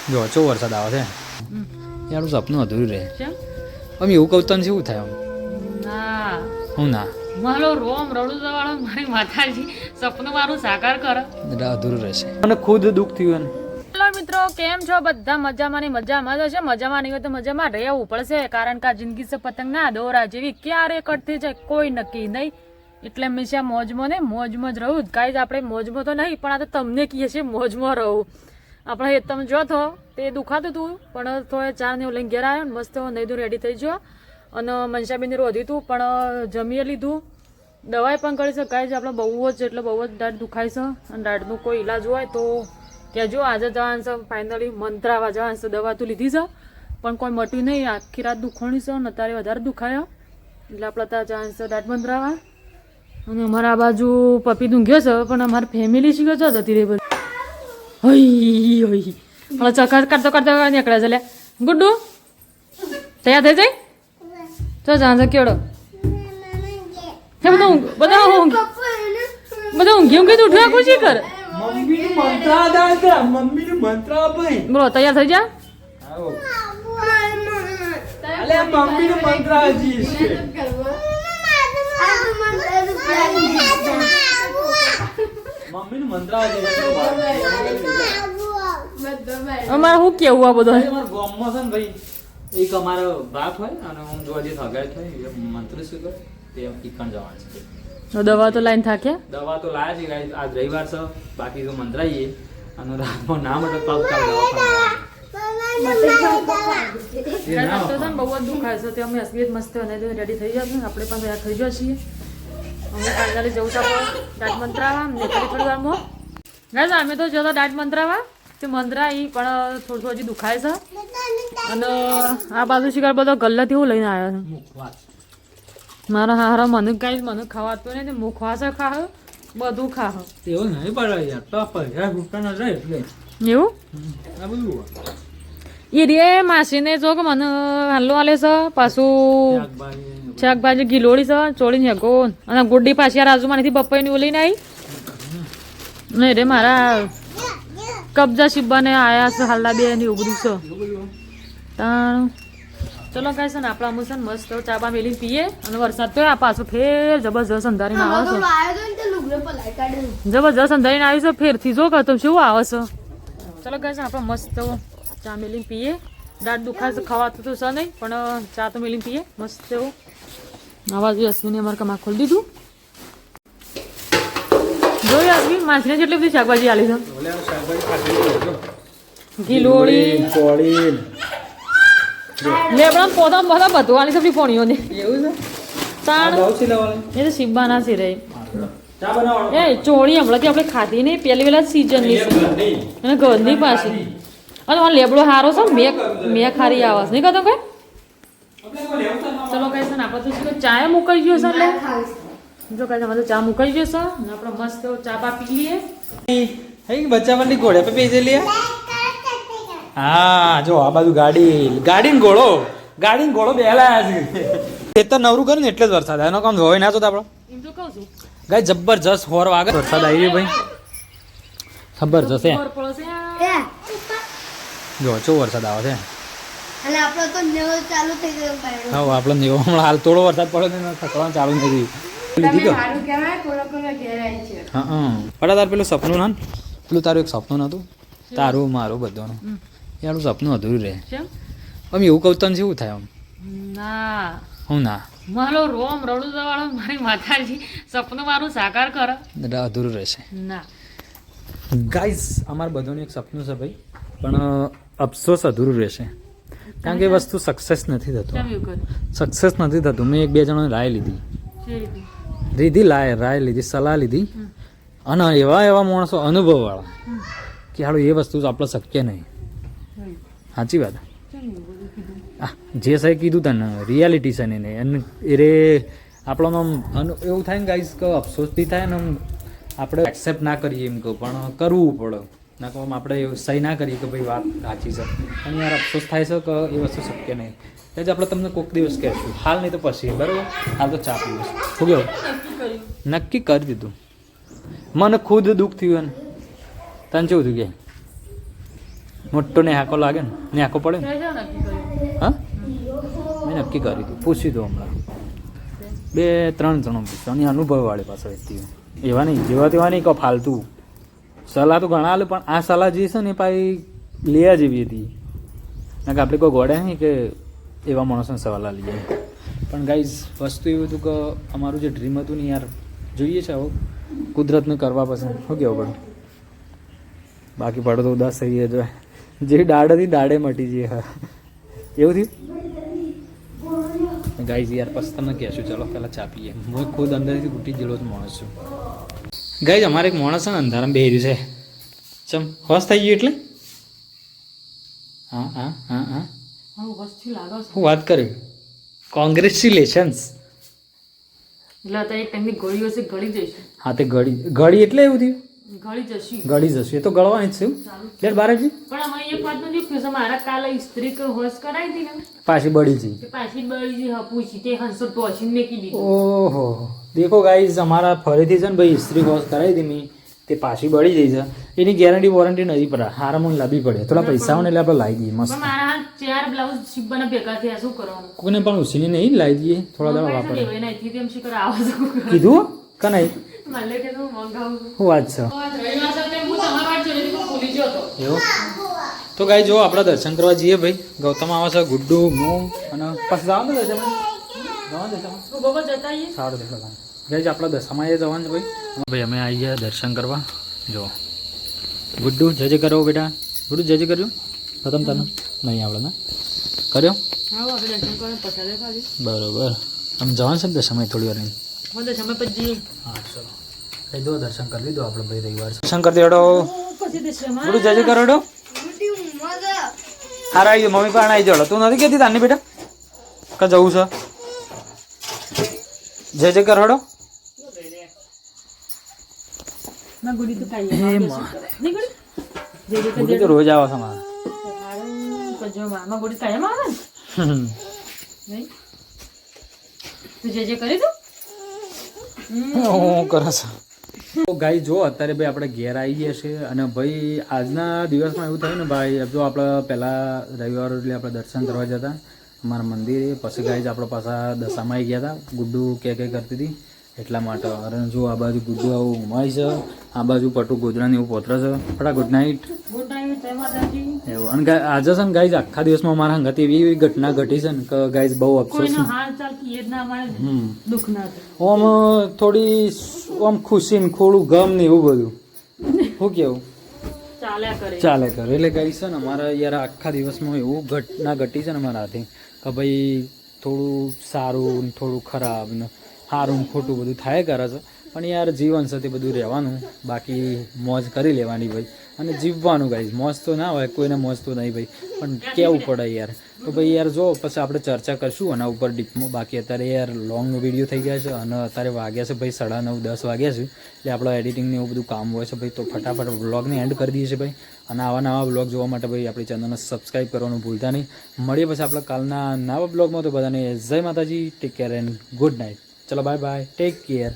જો ચો વરસાદ આવે છે યાર સપનું અધૂરું રહે આમ એવું કહું તને શું થાય આમ ના હું ના મારો રોમ રડું વાળો મારી માતાજી સપનું મારું સાકાર કરે અધૂરું રહેશે મને ખુદ દુઃખ થયું ને. હેલો મિત્રો, કેમ છો બધા? મજામાં ની મજામાં જ હશે. મજામાં નહીં હોય તો મજામાં રહેવું પડશે, કારણ કે આ જિંદગી છે પતંગ ના દોરા જેવી, ક્યારે કટ થઈ જાય કોઈ નક્કી નહીં. એટલે હંમેશા મોજમાં ને મોજમાં જ રહું. ગાઈઝ આપણે મોજમાં તો નહીં, પણ આ તો તમને કહીએ છીએ મોજમાં રહું. આપણે એ તમે જો થો તે દુખાતું હતું, પણ થોડે ચા ને લઈને ઘેર આવ્યો ને મસ્ત નહીં દૂર રેડી થઈ ગયો. અને મનસાબેનને રોધ્યું હતું પણ જમી લીધું, દવાઈ પણ કરી છે. ગાઈઝ આપણે બહુ જ એટલે બહુ જ દાઢ દુખાય છે, અને દાઢનું કોઈ ઈલાજ હોય તો કહેજો. આજે જવાનું છે ફાઇનલી મંત્રાવા જવાનું છે. દવા તો લીધી છે પણ કોઈ મટ્યું નહીં, આખી રાત દુખણી છે અને અત્યારે વધારે દુખાયો એટલે આપણે ત્યાં જવાનું છે દાઢ મંત્રાવા. અને અમારા બાજુ પપ્પી ઊંઘ્યો છે, પણ અમારી ફેમિલી શીખે છે જતી રહી બધી. હઈ હઈ હવે ચકર કરતો કરતો નીકળે છે. લે ગુડ્ડુ તૈયાર થઈ જાય તો જાણ કેળો બધા બધા ઊંઘી ઊંઘી ઉઠ્યા ખુશી કર. બોલો તૈયાર થઈ જા. અમારે શું કેવું આ બધું એક અમારો બાપ હોય અને હું જોવા જે સગાઈ થાય મંત્ર શું કરે તે ઈકણ જવાનું છે. દવા તો લાઈન થાક્યા, દવા તો લાયા છે આજ રવિવાર છે, બાકી તો મંત્રાઈએ અને રાતમાં ના મળે તો કાલ બહુ જ દુખાય છે. તે અમે અસલિયત મસ્ત રેડી થઈ જશે, આપણે પણ તૈયાર થઈ ગયા છીએ. અમે ફાઇનલી જવું છે દાઢ મંત્રાવા થોડી વારમાં. ના અમે તો જતા દાઢ મંત્રાવા તે મંત્રાઈ પણ થોડું હજી દુખાય છે. અને આ બાજુ શિકાર બધો ગલ્લાથી હું લઈને આવ્યો છું. મારા હારા મને કાંઈ મને ખવાતું નહીં, મુખવાસ ખાહ બધું ખાહ એવું નહીં પડે યાર તો પૈસા રૂપિયા ન એટલે એવું આ બધું એ રે માસીને જો કે મને હાલો આલે છે, પાછું શાકભાજી ગીલોડી છે ચોળીને હેગો, અને ગુડ્ડી પાછી રાજુમાનીથી બપ્પાઈની ઓલીને આવી નહીં રે મારા કબજા શિબ્બાને આયા છે હાલના બે ની ઉગડું છે. ચલો કાંઈ છે ને આપણા અમુક છે ને મસ્ત ચા બા મેલી પીએ. અને વરસાદ તો આ પાછું ફેર જબરજસ્ત અંધારીને આવે છે, જબરજસ્ત અંધારીને આવી છે ફેરથી જો કે તો શું આવે છે. ચલો કાંઈ છે ને આપણે મસ્ત ચા મેલીને પીએ. દાંત દુખાય છે ખાવાતું તો છે નહીં, પણ ચા તો મેલીને પીએ મસ્ત એવું. આવાજ અશ્વિને અમારે કમા ખોલી દીધું. જોયું અશ્વિન માછીને જેટલી બધી શાકભાજી આલી છે, ગીલોડી લેબડા પોતા બધા બધું આલી સબજી પોણીઓને એવું છે. તાણ એ તો શિબ્બાના છે રે એ ચોળી હમણાંથી આપણે ખાધી નહીં, પહેલી વેલા સિઝનની છે અને ઘરની પાછી. અને લેબડો સારો છે, મેં ખારી આવાસ નહીં કહેતો કઈ. ચલો કઈ છે ને આપણે તો શું ચાય મુકાઈ ગયો છે, એટલે જો કઈ તમારે ચા મુકાઈ ગયો છે ને આપણે મસ્ત ચા બા પી લઈએ. બચ્ચા વાળી ઘોડે પે પૈસે લે. હા જો આ બાજુ ગાડી ઘોડો બેલાયા છે. એ તો નવરું કરે ને એટલે જ વરસાદ એનો કામ હોય ના તો આપણો એમ તો કહું છું ગાય જબરજસ્ત હોર વાગે વરસાદ આવી રહ્યો ભાઈ જબરજસ્ત. જો ચો વરસાદ આવે છે અને આપણો તો નેવો ચાલુ થઈ ગયો પાડો. હા આપણો નેવો હમણાં હાલ થોડો વરસાદ પડ્યો ને થકવાનું ચાલુ નથી લીધી તો સારું કહેવાય થોડો ઘેરાય છે. હા પડા તાર પેલું સપનું ના પેલું તારું એક સપનું નતું તારું મારું બધું યાર સપનું અધૂરું રહે. આમ એવું કહું તને શું થાય આમ ના હું ના મારો રોમ રડું વાળો મારી માતાજી સપનું મારું સાકાર કરે અધૂરું રહેશે. ના ગાઈઝ અમારા બધાનું એક સપનું છે ભાઈ, પણ અફસોસ અધૂરું રહેશે કારણ કે એ વસ્તુ સક્સેસ નથી થતું. સક્સેસ નથી થતું. મેં એક બે જણાને રાય લીધી રાય લીધી સલાહ લીધી, અને એવા માણસો અનુભવવાળા કે હાલું એ વસ્તુ આપણે શક્ય નહીં. સાચી વાત જે સાહેબ કીધું તને રિયાલિટી છે ને અને એ રે આપણો એવું થાય ને ગાઈઝ કે અફસોસ બી થાય ને આપણે એક્સેપ્ટ ના કરીએ એમ કહું, પણ કરવું પડે ના કહું આપણે સહી ના કરીએ કે ભાઈ વાત સાચી છે, અને યાર અફસોસ થાય છે કે એ વસ્તુ શક્ય નહીં. એટલે જ આપણે તમને કોઈક દિવસ કહેશું, હાલ નહીં તો પછી બરાબર. હાલ તો ચા પીવું શું કેવું નક્કી કરી દીધું. મને ખુદ દુઃખ થયું ને તને કેવું થયું કે મોટો નેહાકો લાગે ને નેહાકો પડે ને તે જો નક્કી કર્યું હા મેં નક્કી કરી દીધું પૂછી દો હમણાં 2-3 જણો પૂછ્યો અને અનુભવવાળી પાસે વ્યક્તિઓ એવા નહીં જેવા તેવા નહીં કહો ફાલતુ સલાહ તો ઘણા આલે પણ આ સલાહ જે છે ને એ પાછી લેવા જેવી હતી કારણ કે આપણે કોઈ ગોળે નહીં કે એવા માણસોને સલાહ લઈએ પણ ગાઈઝ વસ્તુ એવું હતું કે અમારું જે ડ્રીમ હતું ને યાર જોઈએ છે આવું કુદરતને કરવા પસંદ શું કહેવું પડે બાકી પડે તો ઉદાસ થઈ જાય જે દાડ હતી દાડે મટી જઈએ હા એવું થયું ગાઈઝ યાર પછી તમને કહેશું ચલો પહેલાં ચા પીએ હું ખુદ અંદરથી ઘૂટી જેલો જ માણસ છું ગાઈઝ અમારે એક માણસ છે ને અંધારામાં બેહી રહ્યું છે ચમ હોશ થઈ ગયું એટલે હા હા હા હા હું વસ્તુ લાગો છે હું વાત કરી કોંગ્રેચ્યુલેશન્સ એટલે અત્યારે એક ટાઈમની ગળીઓ છે ગળી જઈશું હા તે ગળી એટલે એવું થયું ગળી જશું ગળી જશે એ તો ગળવાની જ છે એવું લેટ બારેજી પણ અમારે એક વાત નું જોયું છે મારા કાલે ઇસ્ત્રી હોશ કરાવી હતી ને પાછી બળી જઈ તે પાછી બળી જે હપુછી તે હંસો ટોચીને મેકી દીધી ઓહો દેખો ગાઈઝ અમારા ફરીથી છે ને ભાઈ ઇસ્ત્રી વોશ કરાવી હતી મેં તે પાછી બળી જઈ છે એની ગેરંટી વોરંટી નથી પડે હારા મને લાવવી પડે થોડા પૈસા હોય ને એટલે આપણે લાવી દઈએ મસ્ત પણ મારા હાથ 4 બ્લાઉઝ શીખવાના ભેગા થયા શું કરવાનું કોઈને પણ ઉછીને નહીં લાવી દઈએ થોડા દાડા વાપરે લેવાય નહીં તેમ શીખર આવા શું કીધું કે નહીં મને કે તો મંગાવું શું વાત છે રવિવાર સાથે હું તમારા વાત જોડે ભૂલી ગયો હતો એવું તો ગાઈ જો આપણે દર્શન કરવા જઈએ ભાઈ ગૌતમ આવે છે ગુડ્ડુ હું અને પછી જવાનું દર્શન જવાનું દર્શન તો બાબા જતા આવીએ સારું દેખો ગાઈ આપણે દશામાં જવાનું છે ભાઈ અમે આવી ગયા દર્શન કરવા જો ગુડ્ડુ જજે કરો બેટા ગુડ્ડુ જજે કર્યું ગૌતમ તને નહીં આવડે ને કર્યો હા આપણે દર્શન કરીને પછા દેખાડી બરોબર આમ જવાનું છે ને દશામાં થોડી વાર નહીં મને સમય પછી હા ચલો કઈ દો દર્શન કરી લીધો આપણે ભાઈ રવિવાર દર્શન કરી દેડો પછી દેશમાં ગુડ્ડુ જજે કરો હારા આવી મમ્મી પણ આવી જોડો તું નથી કહેતી તાને બેટા કે જવું છે જય જય કરડો ના ગુડી તો કાઈ હે નહીં ગુડી જે જે ગુડી તો રોજ આવે છે મારે કજો મામા ગુડી કાયમ આવે ને નહીં તું જે કરી દો હું કરે છે તો ગાઈ જો અત્યારે ભાઈ આપણે ઘેર આવી ગયા છે અને ભાઈ આજના દિવસમાં એવું થયું ને ભાઈ જો આપણે પહેલાં રવિવાર એટલે આપણે દર્શન કરવા જતા અમારા મંદિરે પછી ગાઈ આપણે પાછા દશામાં આવી ગયા હતા ગુડ્ડુ કે કરતી હતી એટલા માટે અરે જો આ બાજુ ગુડ્ડુ આવું ઉમાય છે આ બાજુ પટુ ગોધરાને એવું પોતરે છે ફટા ગુડ નાઇટ ગુડ નાઇટ જય માતાજી એવું અને આજે છે ને ગાઈઝ આખા દિવસમાં અમારા હંગાત એવી ઘટના ઘટી છે ને કે ગાઈઝ બહુ અફસોસ કોઈનો હાલ ચાલ કે એ જ ના મળે દુઃખ ના થાય આમ થોડી આમ ખુશી ને થોડું ગમ ને એવું બધું શું કેવું ચાલ્યા કરે ચાલે કરે એટલે ગાઈઝ છે ને અમારા યાર આખા દિવસમાં એવું ઘટના ઘટી છે ને અમારા હાથે કે ભાઈ થોડું સારું ને થોડું ખરાબ ને સારું ને ખોટું બધું થાય કરે છે પણ યાર જીવન છે તે બધું રહેવાનું બાકી મોજ કરી લેવાની ભાઈ અને જીવવાનું ગાઈઝ મોજ તો ના હોય કોઈને મોજ તો નહીં ભાઈ પણ કેવું પડે યાર તો ભાઈ યાર જો પછી આપણે ચર્ચા કરશું આના ઉપર ડીપમાં બાકી અત્યારે યાર લોંગ વિડીયો થઈ ગયા છે અને અત્યારે વાગ્યા છે ભાઈ 9:30-10 વાગ્યા છે એટલે આપણે એડિટિંગને એવું બધું કામ હોય છે ભાઈ તો ફટાફટ વ્લોગને એન્ડ કરી દઈએ છીએ ભાઈ અને આવા નવા વ્લોગ જોવા માટે ભાઈ આપણી ચેનલને સબસ્ક્રાઈબ કરવાનું ભૂલતા નહીં મળીએ પછી આપણે કાલના નવા બ્લોગમાં તો બધાને જય માતાજી take care and good night ચલો બાય બાય ટેક કેર